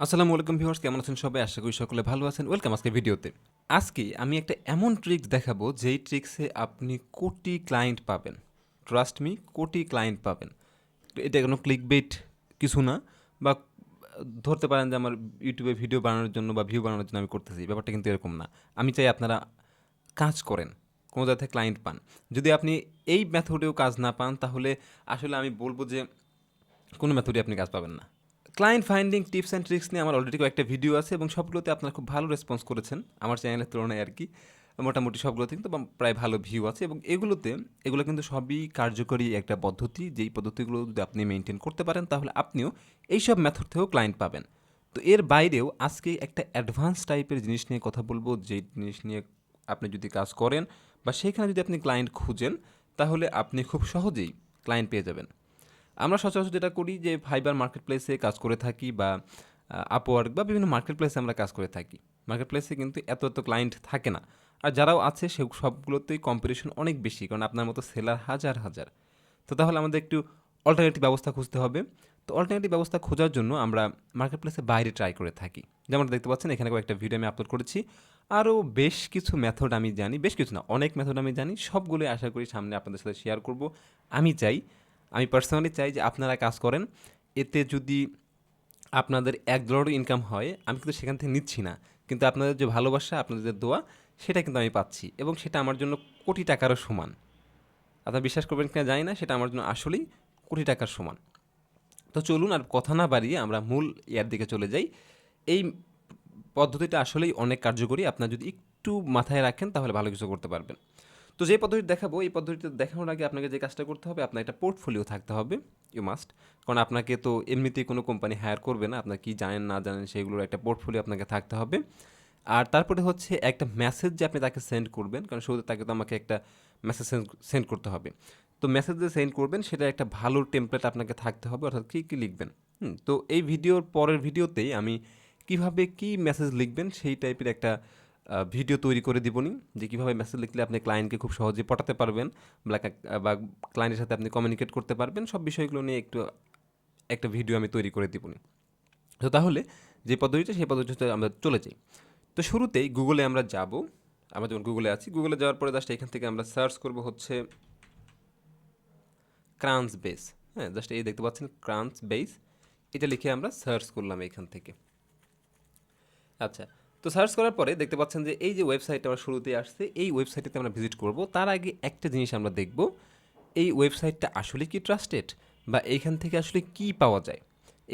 আসসালামু আলাইকুম ভিউয়ার্স, কেমন আছেন সবাই? আশা করি সকলে ভালো আছেন। ওয়েলকাম আজকের ভিডিওতে। আজকে আমি একটা এমন ট্রিক্স দেখাবো যেই ট্রিক্সে আপনি কোটি ক্লায়েন্ট পাবেন। ট্রাস্ট মি, কোটি ক্লায়েন্ট পাবেন। এটা কোনো ক্লিকবেইট কিছু না, বা ধরতে পারেন যে আমার ইউটিউবে ভিডিও বানানোর জন্য বা ভিউ বানানোর জন্য আমি করতেছি। ব্যাপারটা কিন্তু এরকম না। আমি চাই আপনারা কাজ করেন, কোনো জায়গা থেকে ক্লায়েন্ট পান। যদি আপনি এই মেথডেও কাজ না পান, তাহলে আসলে আমি বলব যে কোনো মেথডে আপনি কাজ পাবেন না। Client finding tips and tricks নিয়ে আমার অলরেডি কয়েকটা ভিডিও আছে এবং সবগুলোতে আপনারা খুব ভালো রেসপন্স করেছেন আমার চ্যানেলের তুলনায় আর কি। মোটামুটি সবগুলোতে কিন্তু প্রায় ভালো ভিউ আছে এবং এগুলো কিন্তু সবই কার্যকরী একটা পদ্ধতি, যেই পদ্ধতিগুলো যদি আপনি মেনটেন করতে পারেন তাহলে আপনিও এইসব মেথড থেকেও ক্লায়েন্ট পাবেন। তো এর বাইরেও আজকে একটা অ্যাডভান্স টাইপের জিনিস নিয়ে কথা বলবো, যে জিনিস নিয়ে আপনি যদি কাজ করেন বা সেখানে যদি আপনি ক্লায়েন্ট খুঁজেন, তাহলে আপনি খুব সহজেই ক্লায়েন্ট পেয়ে যাবেন। আমরা সচরাচর যেটা করি যে ফাইবার মার্কেট প্লেসে কাজ করে থাকি, বা আপওয়ার্ক বা বিভিন্ন মার্কেট প্লেসে আমরা কাজ করে থাকি। মার্কেট প্লেসে কিন্তু এত ক্লায়েন্ট থাকে না, আর যারাও আছে সে সবগুলোতেই কম্পিটিশন অনেক বেশি, কারণ আপনার মতো সেলার হাজার হাজার। তো তাহলে আমাদের একটু অল্টারনেটিভ ব্যবস্থা খুঁজতে হবে। তো অল্টারনেটিভ ব্যবস্থা খোঁজার জন্য আমরা মার্কেট প্লেসে বাইরে ট্রাই করে থাকি। যেমনটা দেখতে পাচ্ছেন এখানে কয়েকটা ভিডিও আমি আপলোড করেছি। আরও বেশ কিছু মেথড আমি জানি, বেশ কিছু না, অনেক মেথড আমি জানি। সবগুলোই আশা করি সামনে আপনাদের সাথে শেয়ার করব। আমি চাই, আমি পার্সোনালি চাই যে আপনারা কাজ করেন। এতে যদি আপনাদের $1 ইনকাম হয়, আমি কিন্তু সেখান থেকে নিচ্ছি না, কিন্তু আপনাদের যে ভালোবাসা, আপনাদের যে দোয়া, সেটা কিন্তু আমি পাচ্ছি এবং সেটা আমার জন্য কোটি টাকারও সমান। আপনারা বিশ্বাস করবেন কিনা জানি না, সেটা আমার জন্য আসলেই কোটি টাকার সমান। তো চলুন আর কথা না বাড়িয়ে আমরা মূল ইয়ার দিকে চলে যাই। এই পদ্ধতিটা আসলেই অনেক কার্যকরী। আপনারা যদি একটু মাথায় রাখেন তাহলে ভালো কিছু করতে পারবেন। তো যে পদ্ধতি দেখাবো, এই পদ্ধতিটা দেখানোর আগে আপনাকে যে কাজটা করতে হবে, আপনার একটা পোর্টফোলিও থাকতে হবে। You must. কারণ আপনাকে তো এমনিতেই কোনো কোম্পানি হায়ার করবে না, আপনার কী জানেন না জানেন সেগুলোর একটা পোর্টফোলিও আপনাকে থাকতে হবে। আর তারপরে হচ্ছে একটা মেসেজ যে আপনি তাকে সেন্ড করবেন, কারণ শুরুতে তাকে তো আমাকে একটা মেসেজ সেন্ড করতে হবে। তো মেসেজ যে সেন্ড করবেন সেটা একটা ভালো টেমপ্লেট আপনাকে থাকতে হবে, অর্থাৎ কী কী লিখবেন। তো এই ভিডিওর পরের ভিডিওতেই আমি কীভাবে কী মেসেজ লিখবেন সেই টাইপের একটা ভিডিও তৈরি করে দিবনি, যে কীভাবে মেসেজ লিখলে আপনি ক্লায়েন্টকে খুব সহজে পটাতে পারবেন, বা ক্লায়েন্টের সাথে আপনি কমিউনিকেট করতে পারবেন। সব বিষয়গুলো নিয়ে একটু একটা ভিডিও আমি তৈরি করে দিবনি। তো তাহলে যে পদ্ধতিটা, সেই পদ্ধতিতে আমরা চলে যাই। তো শুরুতেই গুগলে আমরা যাব। আমরা যেমন গুগলে আছি, গুগলে যাওয়ার পরে জাস্ট এখান থেকে আমরা সার্চ করব হচ্ছে ক্রান্স বেস। হ্যাঁ, জাস্ট এই দেখতে পাচ্ছেন ক্রান্স বেস, এটা লিখে আমরা সার্চ করলাম এখান থেকে। আচ্ছা, তো সার্চ করার পরে দেখতে পাচ্ছেন যে এই যে ওয়েবসাইটটা আমার শুরুতেই আসছে, এই ওয়েবসাইটটাতে আমরা ভিজিট করব। তার আগে একটা জিনিস আমরা দেখব, এই ওয়েবসাইটটা আসলে কি ট্রাস্টেড, বা এইখান থেকে আসলে কি পাওয়া যায়।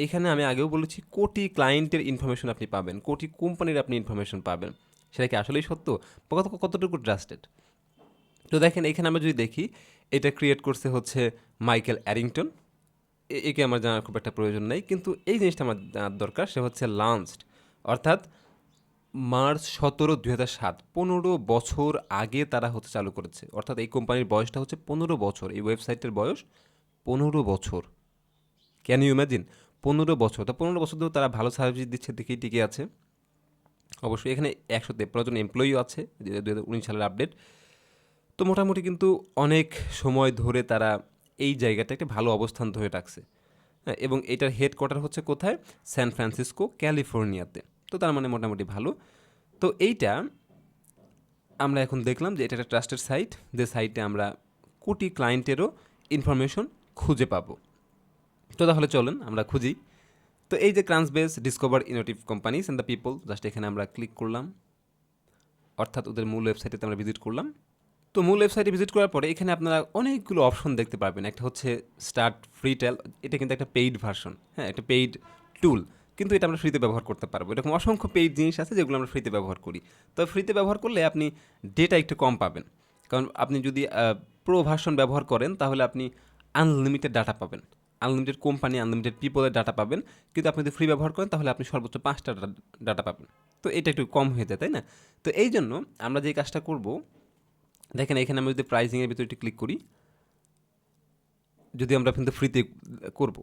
এইখানে আমি আগেও বলেছি কোটি ক্লায়েন্টের ইনফরমেশন আপনি পাবেন, কোটি কোম্পানির আপনি ইনফরমেশন পাবেন। সেটা কি আসলেই সত্য, কতটুকু ট্রাস্টেড? তো দেখেন এখানে আমরা যদি দেখি, এটা ক্রিয়েট করছে হচ্ছে মাইকেল অ্যারিংটন। একে আমার জানার খুব একটা প্রয়োজন নেই, কিন্তু এই জিনিসটা আমার জানার দরকার। সে হচ্ছে লাঞ্চড, অর্থাৎ March 17, 2007, 15 বছর আগে তারা হচ্ছে চালু করেছে। অর্থাৎ এই কোম্পানির বয়সটা হচ্ছে 15 বছর, এই ওয়েবসাইটের বয়স 15 বছর। Can you imagine? 15 বছর। তা 15 বছর ধরে তারা ভালো সার্ভিস দিচ্ছে দেখেই টিকে আছে। অবশ্যই এখানে 153 জন এমপ্লয়িও আছে, 2019 সালের আপডেট। তো মোটামুটি কিন্তু অনেক সময় ধরে তারা এই জায়গাটা একটা ভালো অবস্থান ধরে রাখছে। হ্যাঁ, এবং এটার হেডকোয়ার্টার হচ্ছে কোথায়? স্যান ফ্রান্সিসকো, ক্যালিফোর্নিয়াতে। তো তার মানে মোটামুটি ভালো। তো এইটা আমরা এখন দেখলাম যে এটা একটা ট্রাস্টেড সাইট, যে সাইটে আমরা কোটি ক্লায়েন্টেরও ইনফরমেশন খুঁজে পাবো। তো তাহলে চলেন আমরা খুঁজি। তো এই যে Crunchbase discover innovative companies and the people, just এখানে আমরা ক্লিক করলাম, অর্থাৎ ওদের মূল ওয়েবসাইটে আমরা ভিজিট করলাম। তো মূল ওয়েবসাইটে ভিজিট করার পরে এখানে আপনারা অনেকগুলো অপশন দেখতে পারবেন। একটা হচ্ছে স্টার্ট ফ্রি ট্রায়াল, এটা কিন্তু একটা পেইড ভার্সন। হ্যাঁ, একটা পেইড টুল, কিন্তু এটা আমরা ফ্রিতে ব্যবহার করতে পারবো। এরকম অসংখ্য পেইড জিনিস আছে যেগুলো আমরা ফ্রিতে ব্যবহার করি। তবে ফ্রিতে ব্যবহার করলে আপনি ডেটা একটু কম পাবেন, কারণ আপনি যদি প্রো ভার্সন ব্যবহার করেন তাহলে আপনি আনলিমিটেড ডাটা পাবেন, আনলিমিটেড কোম্পানি, আনলিমিটেড পিপলের ডাটা পাবেন। কিন্তু আপনি যদি ফ্রি ব্যবহার করেন তাহলে আপনি সর্বোচ্চ 5টা ডাটা পাবেন। তো এটা একটু কম হয়ে যায়, তাই না? তো এই জন্য আমরা যে কাজটা করব, দেখেন এখানে আমরা যদি প্রাইসিংয়ের ভিতরে একটু ক্লিক করি, যদি আমরা কিন্তু ফ্রিতে করব,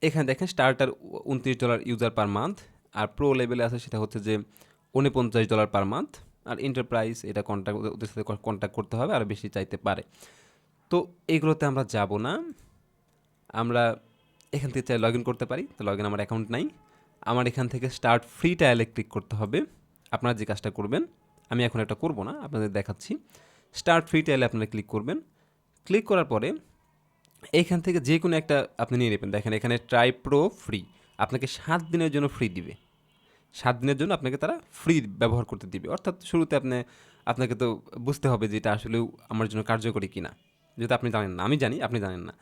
এখানে দেখেন স্টার্টার $29 ইউজার পার মান্থ, আর প্রো লেভেলে আছে সেটা হচ্ছে যে $49 পার মান্থ, আর এন্টারপ্রাইজ এটা ওদের সাথে কন্ট্যাক্ট করতে হবে, আর বেশি চাইতে পারে। তো এইগুলোতে আমরা যাব না, আমরা এখান থেকে চাই লগ ইন করতে পারি। তো লগ ইন আমার অ্যাকাউন্ট নাই, আমার এখান থেকে স্টার্ট ফ্রি ট্রায়ালে ক্লিক করতে হবে। আপনারা যে কাজটা করবেন, আমি এখন এটা করব না, আপনাদের দেখাচ্ছি। স্টার্ট ফ্রি ট্রায়ালে আপনারা ক্লিক করবেন। ক্লিক করার পরে এইখান থেকে যে কোনো একটা আপনি নিয়ে নেবেন। দেখেন এখানে ট্রাই প্রো ফ্রি, আপনাকে 7 দিনের জন্য ফ্রি দিবে। 7 দিনের জন্য আপনাকে তারা ফ্রি ব্যবহার করতে দিবে। অর্থাৎ শুরুতে আপনাকে তো বুঝতে হবে যে এটা আসলেও আমার জন্য কার্যকরী কিনা, যেহেতু আপনি জানেন না, আমি জানি আপনি জানেন না।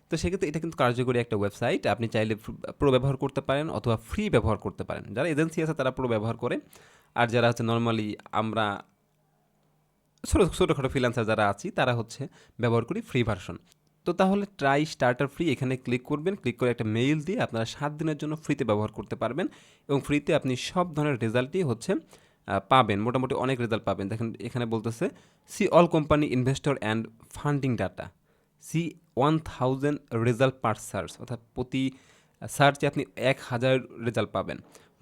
তো সেক্ষেত্রে এটা কিন্তু কার্যকরী একটা ওয়েবসাইট। আপনি চাইলে প্রো ব্যবহার করতে পারেন অথবা ফ্রি ব্যবহার করতে পারেন। যারা এজেন্সি আছে তারা প্রো ব্যবহার করে, আর যারা হচ্ছে নর্মালি আমরা ছোটোখাটো ফ্রিল্যান্সার যারা আছি তারা হচ্ছে ব্যবহার করি ফ্রি ভার্সন। তো তাহলে ট্রাই স্টার্টার ফ্রি এখানে ক্লিক করবেন। ক্লিক করে একটা মেইল দিয়ে আপনারা 7 দিনের জন্য ফ্রিতে ব্যবহার করতে পারবেন, এবং ফ্রিতে আপনি সব ধরনের রেজাল্টই হচ্ছে পাবেন। মোটামুটি অনেক রেজাল্ট পাবেন। দেখেন এখানে বলতেছে see all company investor and funding data, see 1000 result per search, অর্থাৎ প্রতি সার্চে আপনি 1000 রেজাল্ট পাবেন।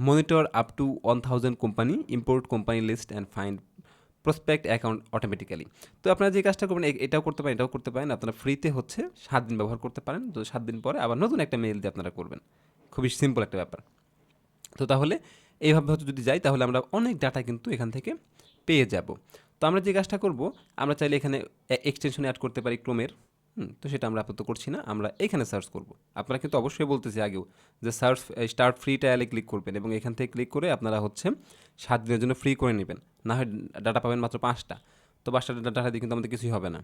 Monitor up to 1000 company, import company list and find prospect account automatically. তো আপনারা যে কাজটা করবেন এটাও করতে পারেন, এটাও করতে পারেন। আপনারা ফ্রিতে হচ্ছে 7 দিন ব্যবহার করতে পারেন। তো 7 দিন পরে আবার নতুন একটা মেইল দিয়ে আপনারা করবেন। খুবই সিম্পল একটা ব্যাপার। তো তাহলে এইভাবে হচ্ছে যদি যাই তাহলে আমরা অনেক ডাটা কিন্তু এখান থেকে পেয়ে যাব। তো আমরা যে কাজটা করব, আমরা চাইলে এখানে এক্সটেনশন অ্যাড করতে পারি ক্রোমের। তো সেটা আমরা আপাতত করছি না, আমরা এখানে সার্চ করব। আপনারা কিন্তু অবশ্যই বলতেছি আগেও যে স্টার্ট ফ্রি ট্রায়ালে ক্লিক করবেন, এবং এখান থেকে ক্লিক করে আপনারা হচ্ছে 7 দিনের জন্য ফ্রি করে নেবেন। না হয় ডাটা পাবেন মাত্র 5টা। তো 5টা ডাটা দিয়ে কিন্তু আমাদের কিছুই হবে না।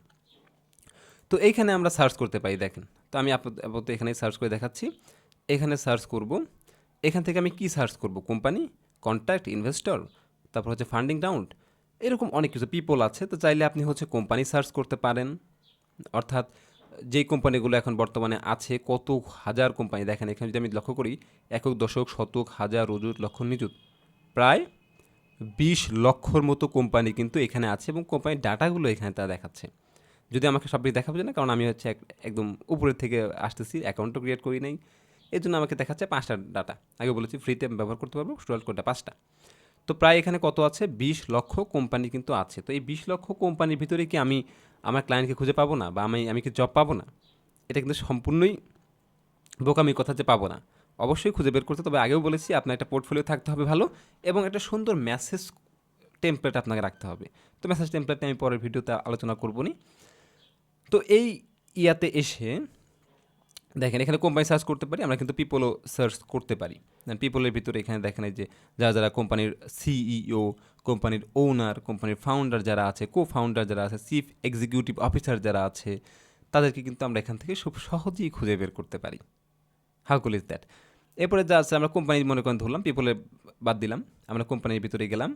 তো এইখানে আমরা সার্চ করতে পারি। দেখেন, তো আমি আপাতত এখানে সার্চ করে দেখাচ্ছি। এখানে সার্চ করব। এখান থেকে আমি কি সার্চ করব? কোম্পানি, কন্ট্যাক্ট, ইনভেস্টর, তারপর হচ্ছে ফান্ডিং রাউন্ড, এরকম অনেক কিছু পিপল আছে। তো চাইলে আপনি হচ্ছে কোম্পানি সার্চ করতে পারেন, অর্থাৎ যেই কোম্পানিগুলো এখন বর্তমানে আছে, কত হাজার কোম্পানি। দেখেন এখানে যদি আমি লক্ষ্য করি, একক, দশক, শতক, হাজার, অযুত, লক্ষ, নিযুত, প্রায় 20 লক্ষর মতো কোম্পানি কিন্তু এখানে আছে, এবং কোম্পানির ডাটাগুলো এখানে তারা দেখাচ্ছে। যদি আমাকে সবই দেখাবে না, কারণ আমি হচ্ছে একদম উপরের থেকে আসতেছি, অ্যাকাউন্টও ক্রিয়েট করি নাই, এই জন্য আমাকে দেখাচ্ছে 5টা ডাটা। আগে বলেছি ফ্রিতে ব্যবহার করতে পারবো, টোটাল কোডটা 5টা। তো প্রায় এখানে কত আছে? 20 লক্ষ কোম্পানি কিন্তু আছে। তো এই 20 লক্ষ কোম্পানির ভিতরে কি আমি আমার ক্লায়েন্টকে খুঁজে পাবো না, বা আমি কি জব পাবো না? এটা কিন্তু সম্পূর্ণই বোকামি কথা যে পাবো না। অবশ্যই খুঁজে বের করতে। তবে আগেও বলেছি আপনার একটা পোর্টফোলিও থাকতে হবে ভালো, এবং একটা সুন্দর মেসেজ টেমপ্লেট আপনাকে রাখতে হবে। তো মেসেজ টেমপ্লেটটা আমি পরের ভিডিওতে আলোচনা করবো নি। তো এই ইয়াতে এসে দেখেন এখানে কোম্পানি সার্চ করতে পারি, আমরা কিন্তু পিপলও সার্চ করতে পারি। পিপলের ভিতরে এখানে দেখেন এই যে যারা কোম্পানির সিইও, কোম্পানির ওনার, কোম্পানির ফাউন্ডার যারা আছে, কো ফাউন্ডার যারা আছে, চিফ এক্সিকিউটিভ অফিসার যারা আছে, তাদেরকে কিন্তু আমরা এখান থেকে খুব সহজেই খুঁজে বের করতে পারি। How cool is that? এরপরে যা আছে আমরা কোম্পানির মনে করেন ধরলাম, পিপলে বাদ দিলাম, আমরা কোম্পানির ভিতরে গেলাম।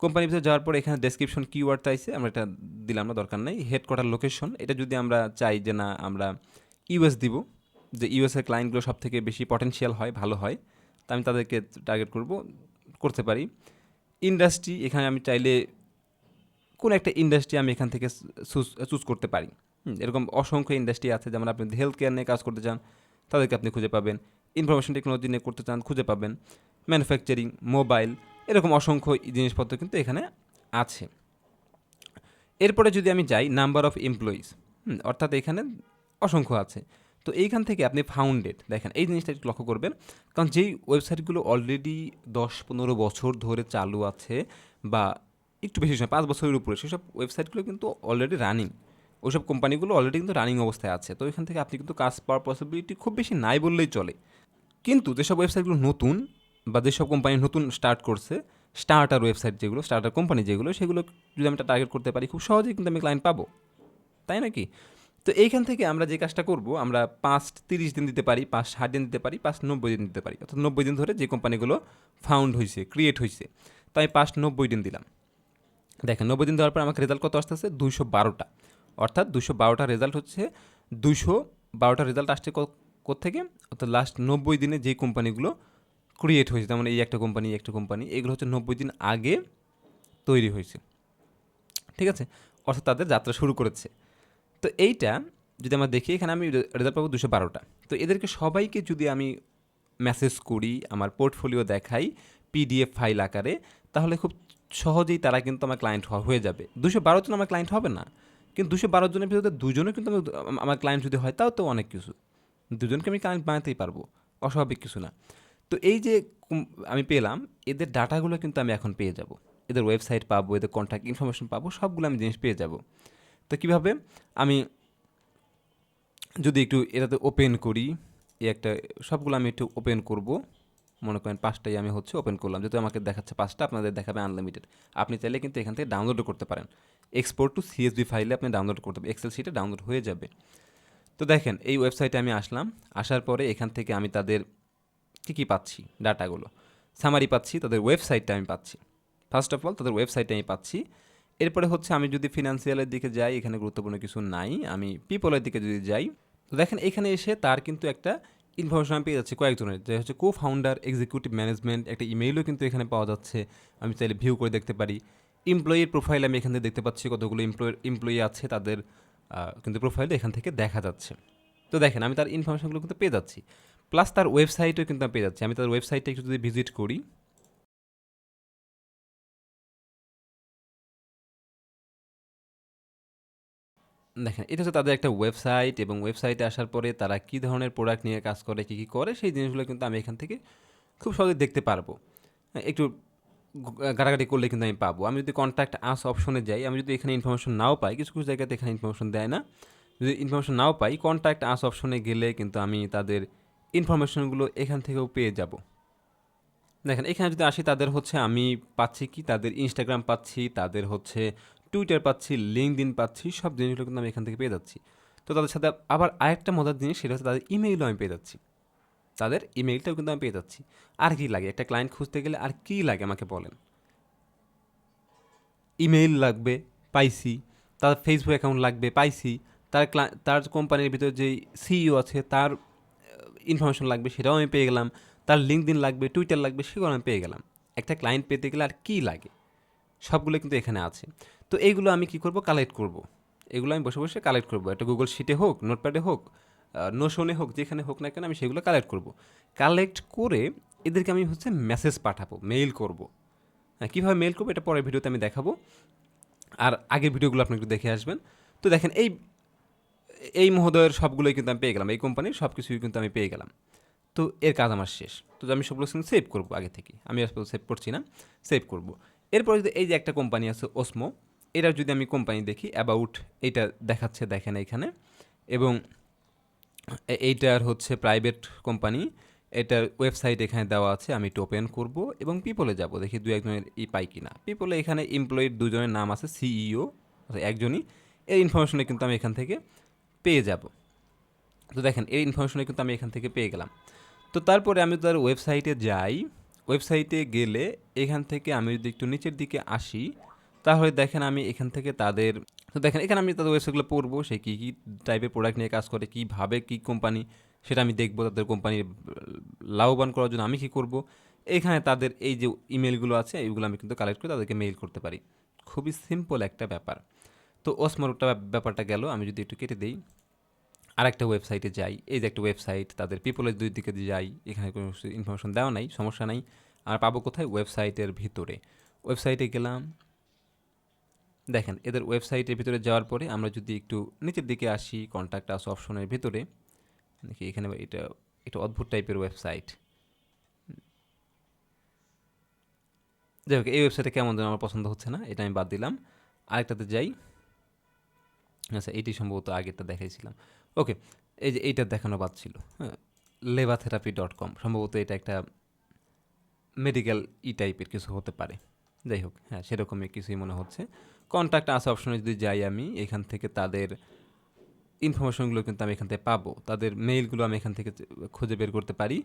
কোম্পানির ভিতরে যাওয়ার পরে এখানে ডেসক্রিপশন কিওয়ার্ড চাইছে, আমরা এটা দিলাম না, দরকার নেই। হেডকোয়ার্টার লোকেশন, এটা যদি আমরা চাই যে না আমরা ইউএস দিব, যে ইউএসের ক্লায়েন্টগুলো সব থেকে বেশি পটেনশিয়াল হয়, ভালো হয়, তা আমি তাদেরকে টার্গেট করতে পারি। ইন্ডাস্ট্রি, এখানে আমি চাইলে কোন একটা ইন্ডাস্ট্রি আমি এখান থেকে চুজ করতে পারি। এরকম অসংখ্য ইন্ডাস্ট্রি আছে, যেমন আপনি হেলথ কেয়ার নিয়ে কাজ করতে চান, তাদেরকে আপনি খুঁজে পাবেন। ইনফরমেশন টেকনোলজি নিয়ে করতে চান, খুঁজে পাবেন। ম্যানুফ্যাকচারিং, মোবাইল, এরকম অসংখ্য জিনিসপত্র কিন্তু এখানে আছে। এরপরে যদি আমি যাই নাম্বার অফ এমপ্লয়িজ, অর্থাৎ এখানে অসংখ্য আছে। তো এইখান থেকে আপনি ফাউন্ডেড, দেখেন এই জিনিসটা একটু লক্ষ্য করবেন, কারণ যেই ওয়েবসাইটগুলো অলরেডি 10-15 বছর ধরে চালু আছে, বা একটু বেশি সময় 5 বছরের উপরে, সেসব ওয়েবসাইটগুলো কিন্তু অলরেডি রানিং। ওইসব কোম্পানিগুলো অলরেডি কিন্তু রানিং অবস্থায় আছে। তো এখান থেকে আপনি কিন্তু কাজ পাওয়ার পসিবিলিটি খুব বেশি নাই বললেই চলে। কিন্তু যেসব ওয়েবসাইটগুলো নতুন, বা যেসব কোম্পানি নতুন স্টার্ট করছে, স্টার্টার ওয়েবসাইট যেগুলো, স্টার্টার কোম্পানি যেগুলো, সেগুলো যদি আমি টার্গেট করতে পারি, খুব সহজেই কিন্তু আমি ক্লায়েন্ট পাবো, তাই নাকি? তো এইখান থেকে আমরা যে কাজটা করব, আমরা 30 দিন দিতে পারি, 60 দিন দিতে পারি, 90 দিন দিতে পারি। অর্থাৎ 90 দিন ধরে যে কোম্পানিগুলো ফাউন্ড হয়েছে, ক্রিয়েট হয়েছে, তাই 90 দিন দিলাম। দেখেন 90 দিন দেওয়ার পর আমাকে রেজাল্ট কত আসতেছে? 212টা। অর্থাৎ 212টা রেজাল্ট হচ্ছে, 212টা রেজাল্ট আসছে কোত্থেকে? অর্থাৎ লাস্ট 90 দিনে যে কোম্পানিগুলো ক্রিয়েট হয়েছে, যেমন এই একটা কোম্পানি, এগুলো হচ্ছে 90 দিন আগে তৈরি হয়েছে, ঠিক আছে? অর্থাৎ তাদের যাত্রা শুরু করেছে। তো এইটা যদি আমরা দেখি, এখানে আমি রেজাল্ট পাবো 212টা। তো এদেরকে সবাইকে যদি আমি মেসেজ করি, আমার পোর্টফোলিও দেখাই পিডিএফ ফাইল আকারে, তাহলে খুব সহজেই তারা কিন্তু আমার ক্লায়েন্ট হয়ে যাবে। 212 জন আমার ক্লায়েন্ট হবে না, কিন্তু 212 জনের ভিতরে 2জনও কিন্তু আমার ক্লায়েন্ট যদি হয়, তাও তো অনেক কিছু। 2জনকে আমি ক্লায়েন্ট বানাতেই পারবো, অস্বাভাবিক কিছু না। তো এই যে আমি পেলাম, এদের ডাটাগুলো কিন্তু আমি এখন পেয়ে যাব, এদের ওয়েবসাইট পাবো, এদের কন্ট্যাক্ট ইনফরমেশন পাবো, সবগুলো আমি জিনিস পেয়ে যাব। তো কীভাবে, আমি যদি একটু এটাতে ওপেন করি, একটা সবগুলো আমি একটু ওপেন করব, মনে করেন 5টাই আমি হচ্ছে ওপেন করলাম, যেহেতু আমাকে দেখাচ্ছে 5টা, আপনাদের দেখাবে আনলিমিটেড। আপনি চাইলে কিন্তু এখান থেকে ডাউনলোডও করতে পারেন, এক্সপোর্ট টু CSV ফাইলে আপনি ডাউনলোড করতে পারেন, এক্সেল শিটে ডাউনলোড হয়ে যাবে। তো দেখেন এই ওয়েবসাইটে আমি আসলাম, আসার পরে এখান থেকে আমি তাদের কী পাচ্ছি, ডাটাগুলো সামারি পাচ্ছি, তাদের ওয়েবসাইটটা আমি পাচ্ছি। ফার্স্ট অফ অল তাদের ওয়েবসাইটে আমি পাচ্ছি। এরপরে হচ্ছে আমি যদি ফিনান্সিয়ালের দিকে যাই, এখানে গুরুত্বপূর্ণ কিছু নাই। আমি পিপলের দিকে যদি যাই, তো দেখেন এখানে এসে তার কিন্তু একটা ইনফরমেশন আমি পেয়ে যাচ্ছি কয়েকজনের, যে হচ্ছে কো ফাউন্ডার, এক্সিকিউটিভ ম্যানেজমেন্ট, একটা ইমেইলও কিন্তু এখানে পাওয়া যাচ্ছে, আমি চাইলে ভিউ করে দেখতে পারি। এমপ্লয়ির প্রোফাইল আমি এখান থেকে দেখতে পাচ্ছি, কতগুলো এমপ্লয়ি আছে তাদের কিন্তু প্রোফাইল এখান থেকে দেখা যাচ্ছে। তো দেখেন আমি তার ইনফরমেশনগুলো কিন্তু পেয়ে যাচ্ছি, প্লাস তার ওয়েবসাইটও কিন্তু আমি পেয়ে যাচ্ছি। আমি তার ওয়েবসাইটটা একটু যদি ভিজিট করি, দেখেন এটা হচ্ছে তাদের একটা ওয়েবসাইট, এবং ওয়েবসাইটে আসার পরে তারা কী ধরনের প্রোডাক্ট নিয়ে কাজ করে, কী কী করে, সেই জিনিসগুলো কিন্তু আমি এখান থেকে খুব সহজে দেখতে পারবো। একটু ঘাটাঘাটি করলে কিন্তু আমি পাবো। আমি যদি কন্ট্যাক্ট আস অপশনে যাই, আমি যদি এখানে ইনফরমেশন নাও পাই, কিছু কিছু জায়গাতে এখানে ইনফরমেশন দেয় না, যদি ইনফরমেশন নাও পাই, কন্ট্যাক্ট আস অপশনে গেলে কিন্তু আমি তাদের ইনফরমেশনগুলো এখান থেকেও পেয়ে যাব। দেখেন এখানে যদি আসি, তাদের হচ্ছে আমি পাচ্ছি কি, তাদের ইনস্টাগ্রাম পাচ্ছি, তাদের হচ্ছে টুইটার পাচ্ছি, লিঙ্কডইন পাচ্ছি, সব জিনিসগুলো কিন্তু আমি এখান থেকে পেয়ে যাচ্ছি। তো তাদের সাথে আবার আরেকটা মজার জিনিস, সেটা হচ্ছে তাদের ইমেইলও আমি পেয়ে যাচ্ছি, তাদের ইমেইলটাও কিন্তু আমি পেয়ে যাচ্ছি। আর কি লাগে, একটা ক্লায়েন্ট খুঁজতে গেলে আর কি লাগে আমাকে বলেন? ইমেইল লাগবে, পাইছি। তার ফেসবুক অ্যাকাউন্ট লাগবে, পাইছি। তার কোম্পানির ভিতরে যেই সিইও আছে তার ইনফরমেশন লাগবে, সেটাও আমি পেয়ে গেলাম। তার লিঙ্কডইন লাগবে, টুইটার লাগবে, সেগুলো আমি পেয়ে গেলাম। একটা ক্লায়েন্ট পেতে গেলে আর কী লাগে, সবগুলো কিন্তু এখানে আছে। তো এইগুলো আমি কী করব, কালেক্ট করব। এগুলো আমি বসে বসে কালেক্ট করব, একটা গুগল শিটে হোক, নোটপ্যাডে হোক, নোশনে হোক, যেখানে হোক না কেন আমি সেগুলো কালেক্ট করব। কালেক্ট করে এদেরকে আমি হচ্ছে মেসেজ পাঠাবো, মেইল করব। হ্যাঁ, কীভাবে মেইল করবো এটা পরের ভিডিওতে আমি দেখাবো, আর আগের ভিডিওগুলো আপনি একটু দেখে আসবেন। তো দেখেন এই এই মহোদয়ের সবগুলোই কিন্তু আমি পেয়ে গেলাম, এই কোম্পানির সব কিছুই কিন্তু আমি পেয়ে গেলাম। তো এর কাজ আমার শেষ। তো আমি সবগুলো সেভ করবো আগে থেকে, আমি আসলে সেভ করছি না, সেভ করব। এরপর যদি এই যে একটা কোম্পানি আছে ওসমো, এটার যদি আমি কোম্পানি দেখি, অ্যাবাউট এইটা দেখাচ্ছে, দেখেন এখানে, এবং এইটার হচ্ছে প্রাইভেট কোম্পানি, এটার ওয়েবসাইট এখানে দেওয়া আছে। আমি একটু ওপেন করব এবং পিপলে যাব, দেখি দু একজনের পাই কিনা। পিপলে এখানে এমপ্লয়ির দুজনের নাম আছে, সিইও একজনই, এর ইনফরমেশনে কিন্তু আমি এখান থেকে পেয়ে যাব। তো দেখেন এই ইনফরমেশনে কিন্তু আমি এখান থেকে পেয়ে গেলাম। তো তারপরে আমি তার ওয়েবসাইটে যাই, ওয়েবসাইটে গেলে এখান থেকে আমি যদি একটু নিচের দিকে আসি, তাহলে দেখেন আমি এখান থেকে তাদের, তো দেখেন এখানে আমি তাদের ওয়েবসাইটগুলো পড়বো, সে কী কী টাইপের প্রোডাক্ট নিয়ে কাজ করে, কীভাবে কী কোম্পানি, সেটা আমি দেখবো। তাদের কোম্পানির লাভবান করার জন্য আমি কী করব, এখানে তাদের এই যে ইমেলগুলো আছে, এইগুলো আমি কিন্তু কালেক্ট করে তাদেরকে মেইল করতে পারি। খুবই সিম্পল একটা ব্যাপার। তো ওসমোরটা ব্যাপারটা গেল। আমি যদি একটু কেটে দিই, আরেকটা ওয়েবসাইটে যাই, এই যে একটা ওয়েবসাইট, তাদের পিপলের দুই দিকে যাই, এখানে কোনো ইনফরমেশন দেওয়া নাই, সমস্যা নাই। আর পাবো কোথায়, ওয়েবসাইটের ভিতরে। ওয়েবসাইটে গেলাম, দেখেন এদের ওয়েবসাইটের ভিতরে যাওয়ার পরে আমরা যদি একটু নিচের দিকে আসি, কন্ট্যাক্ট আস অপশনের ভিতরে দেখি, এখানে এটা একটা অদ্ভুত টাইপের ওয়েবসাইট। যাই হোক, এই ওয়েবসাইটে কেমন যেন আমার পছন্দ হচ্ছে না, এটা আমি বাদ দিলাম। আরেকটাতে যাই, আচ্ছা এটি সম্ভবত আগেরটা দেখাইছিলাম। ওকে, এই যে এইটা দেখানো বাদ ছিল, হ্যাঁ, levatherapy.com, সম্ভবত এটা একটা মেডিকেল টাইপের কিছু হতে পারে। যাই হোক, হ্যাঁ সেরকমই কিছুই মনে হচ্ছে। কন্ট্যাক্ট আস অপশনে যদি যাই আমি, এখান থেকে তাদের ইনফরমেশনগুলো কিন্তু আমি এখান থেকে পাবো, তাদের মেইলগুলো আমি এখান থেকে খুঁজে বের করতে পারি।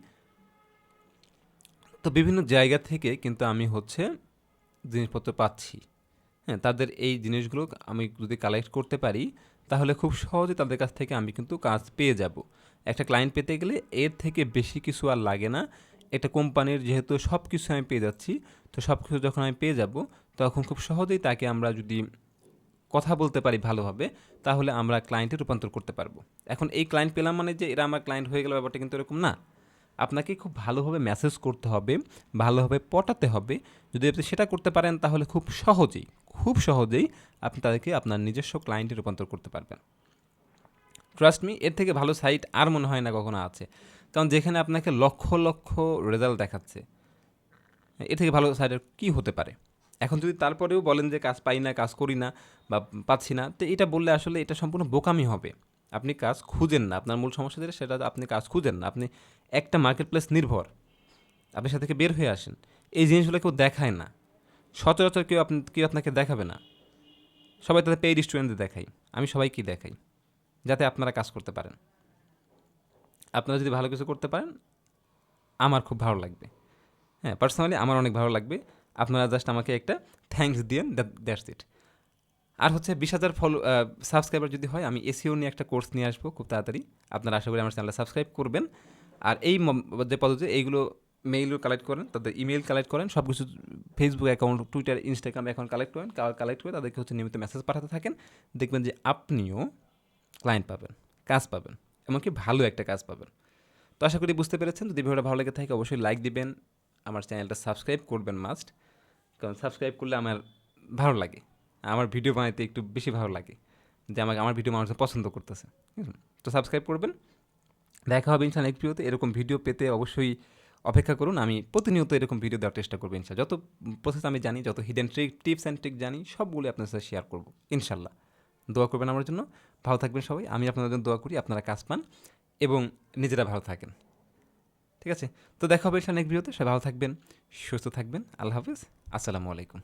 তো বিভিন্ন জায়গা থেকে কিন্তু আমি হচ্ছে জিনিসপত্র পাচ্ছি। হ্যাঁ, তাদের এই জিনিসগুলো আমি যদি কালেক্ট করতে পারি, তাহলে খুব সহজে তাদের কাছ থেকে আমি কিন্তু কাজ পেয়ে যাব। একটা ক্লায়েন্ট পেতে গেলে এর থেকে বেশি কিছু আর লাগে না। একটা কোম্পানির যেহেতু সব কিছু আমি পেয়ে যাচ্ছি, তো সব কিছু যখন আমি পেয়ে যাব, তখন খুব সহজেই তাকে আমরা যদি কথা বলতে পারি ভালোভাবে, তাহলে আমরা ক্লায়েন্টে রূপান্তর করতে পারবো। এখন এই ক্লায়েন্ট পেলাম মানে যে এরা আমার ক্লায়েন্ট হয়ে গেল, ব্যাপারটা কিন্তু এরকম না। আপনাকে খুব ভালোভাবে মেসেজ করতে হবে, ভালোভাবে পটাতে হবে। যদি আপনি সেটা করতে পারেন, তাহলে খুব সহজেই আপনি তাদেরকে আপনার নিজস্ব ক্লায়েন্টে রূপান্তর করতে পারবেন। ট্রাস্ট মি, এর থেকে ভালো সাইট আর মনে হয় না কখনো আছে। কারণ যেখানে আপনাকে লক্ষ লক্ষ রেজাল্ট দেখাচ্ছে, এ থেকে ভালো সাইডের কী হতে পারে? এখন যদি তারপরেও বলেন যে কাজ পাই না, কাজ করি না বা পাচ্ছি না, তো এটা বললে আসলে এটা সম্পূর্ণ বোকামি হবে। আপনি কাজ খুঁজেন না, আপনার মূল সমস্যা যেটা সেটা আপনি কাজ খুঁজেন না, আপনি একটা মার্কেট প্লেস নির্ভর, আপনি সেটা থেকে বের হয়ে আসেন। এই জিনিসগুলো কেউ দেখায় না, সচরাচর কেউ আপনাকে দেখাবে না। সবাই তাদের পেইড স্টুডেন্টদের দেখাই, আমি সবাইকেই দেখাই, যাতে আপনারা কাজ করতে পারেন। আপনারা যদি ভালো কিছু করতে পারেন আমার খুব ভালো লাগবে। হ্যাঁ, পার্সোনালি আমার অনেক ভালো লাগবে। আপনারা জাস্ট আমাকে একটা থ্যাঙ্কস দিয়েন, দ্যাটস ইট। আর হচ্ছে 20,000 সাবস্ক্রাইবার যদি হয়, আমি এসিও নিয়ে একটা কোর্স নিয়ে আসবো খুব তাড়াতাড়ি। আপনারা আশা করি আমার চ্যানেলটা সাবস্ক্রাইব করবেন। আর এই যে পদ্ধতি, এইগুলো মেইলও কালেক্ট করেন, তাদের ইমেল কালেক্ট করেন, সব কিছু Facebook account, Twitter, Instagram account collect করে তাদেরকে হচ্ছে নিয়মিত মেসেজ পাঠাতে থাকেন। দেখবেন যে আপনিও ক্লায়েন্ট পাবেন, কাজ পাবেন, এমনকি ভালো একটা কাজ পাবেন। তো আশা করি বুঝতে পেরেছেন। যদি ভিডিওটা ভালো লেগে থাকে অবশ্যই লাইক দিবেন, আমার চ্যানেলটা সাবস্ক্রাইব করবেন মাস্ট, কারণ সাবস্ক্রাইব করলে আমার ভালো লাগে, আমার ভিডিও বানাইতে একটু বেশি ভালো লাগে যে আমার ভিডিও মানুষ পছন্দ করতেছে। তো সাবস্ক্রাইব করবেন। দেখা হবে ইনশাল্লাহ নেক্সট ভিডিওতে। এরকম ভিডিও পেতে অবশ্যই অপেক্ষা করুন। আমি প্রতিনিয়ত এরকম ভিডিও দেওয়ার চেষ্টা করবো ইনশাল্লাহ। যত প্রসেস আমি জানি, যত হিডেন টিপস অ্যান্ড ট্রিক জানি, সবগুলো আপনার সাথে শেয়ার করবো ইনশাল্লাহ। দোয়া করবেন আমার জন্য। ভালো থাকবেন সবাই। আমি আপনাদের জন্য দোয়া করি আপনারা কাজ পান এবং নিজেরা ভালো থাকেন। ঠিক আছে? তো দেখা হবে ইনশাল্লাহ নেক্সট ভিডিওতে। সবাই ভালো থাকবেন, সুস্থ থাকবেন। আল্লাহ হাফিজ। আসসালামু আলাইকুম।